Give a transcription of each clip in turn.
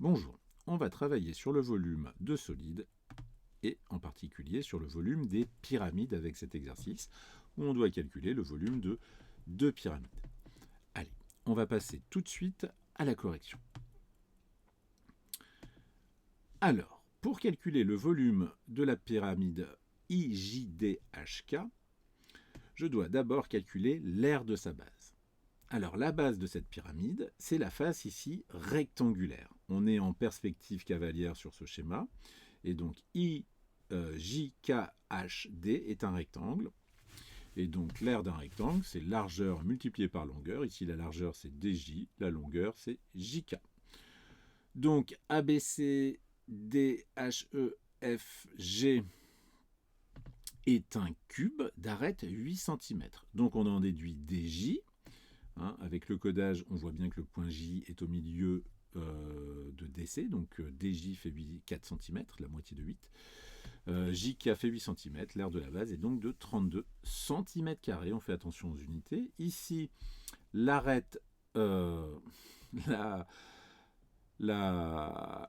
Bonjour, on va travailler sur le volume de solides et en particulier sur le volume des pyramides avec cet exercice où on doit calculer le volume de deux pyramides. Allez, on va passer tout de suite à la correction. Alors, pour calculer le volume de la pyramide IJDHK, je dois d'abord calculer l'aire de sa base. Alors la base de cette pyramide, c'est la face ici rectangulaire. On est en perspective cavalière sur ce schéma, et donc IJKHD est un rectangle. Et donc l'aire d'un rectangle, c'est largeur multipliée par longueur. Ici la largeur c'est DJ, la longueur c'est JK. Donc ABC, DHEFG est un cube d'arête 8 cm. Donc on en déduit DJ. Avec le codage, on voit bien que le point J est au milieu de DC, donc DJ fait 4 cm, la moitié de 8. JK fait 8 cm, l'aire de la base est donc de 32 cm². On fait attention aux unités. Ici, l'arête, la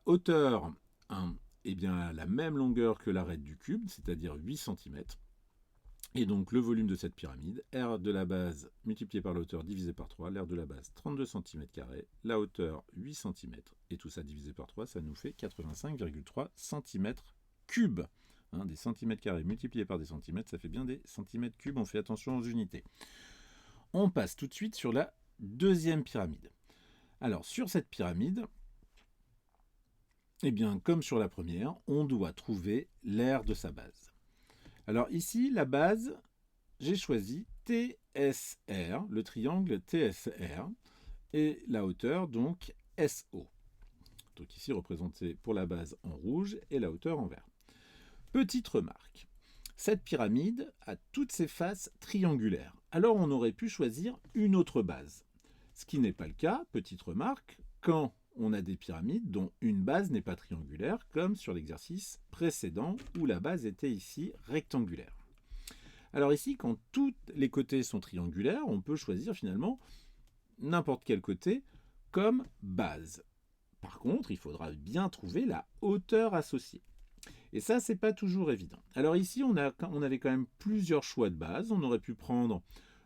hauteur est bien à la même longueur que l'arête du cube, c'est-à-dire 8 cm. Et donc le volume de cette pyramide, R de la base multiplié par la hauteur divisé par 3, l'aire de la base 32 cm², la hauteur 8 cm, et tout ça divisé par 3, ça nous fait 85,3 cm3. Des centimètres carrés multipliés par des centimètres, ça fait bien des centimètres cubes, on fait attention aux unités. On passe tout de suite sur la deuxième pyramide. Alors sur cette pyramide, eh bien comme sur la première, on doit trouver l'aire de sa base. Alors ici, la base, j'ai choisi TSR, le triangle TSR, et la hauteur, donc SO. Donc ici, représenté pour la base en rouge et la hauteur en vert. Petite remarque, cette pyramide a toutes ses faces triangulaires. Alors on aurait pu choisir une autre base. Ce qui n'est pas le cas, petite remarque, quand on a des pyramides dont une base n'est pas triangulaire, comme sur l'exercice précédent où la base était ici rectangulaire. Alors ici, quand tous les côtés sont triangulaires, on peut choisir finalement n'importe quel côté comme base. Par contre, il faudra bien trouver la hauteur associée. Et ça, c'est pas toujours évident. Alors ici, on avait quand même plusieurs choix de base. On aurait pu prendre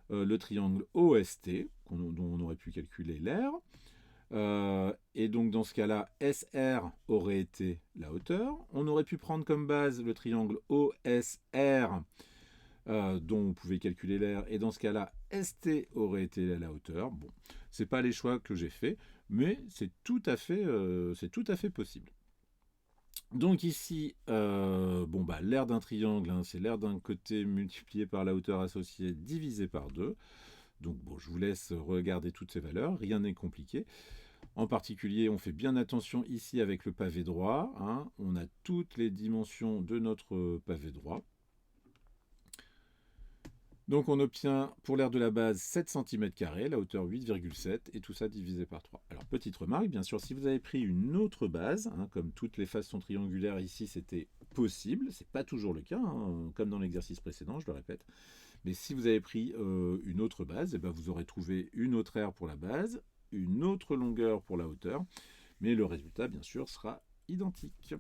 le triangle OST, dont on aurait pu calculer l'aire. Et donc dans ce cas-là, SR aurait été la hauteur. On aurait pu prendre comme base le triangle OSR, dont on pouvait calculer l'aire. Et dans ce cas-là, ST aurait été la hauteur. Bon, c'est pas les choix que j'ai fait, mais c'est tout à fait possible. Donc ici, l'aire d'un triangle, c'est l'aire d'un côté multiplié par la hauteur associée divisé par 2. Donc je vous laisse regarder toutes ces valeurs, rien n'est compliqué. En particulier, on fait bien attention ici avec le pavé droit. On a toutes les dimensions de notre pavé droit. Donc on obtient pour l'aire de la base 7 cm², la hauteur 8,7, et tout ça divisé par 3. Alors petite remarque, bien sûr, si vous avez pris une autre base, comme toutes les faces sont triangulaires ici, c'était possible. C'est pas toujours le cas, comme dans l'exercice précédent, je le répète. Mais si vous avez pris une autre base, vous aurez trouvé une autre aire pour la base, une autre longueur pour la hauteur, mais le résultat, bien sûr, sera identique.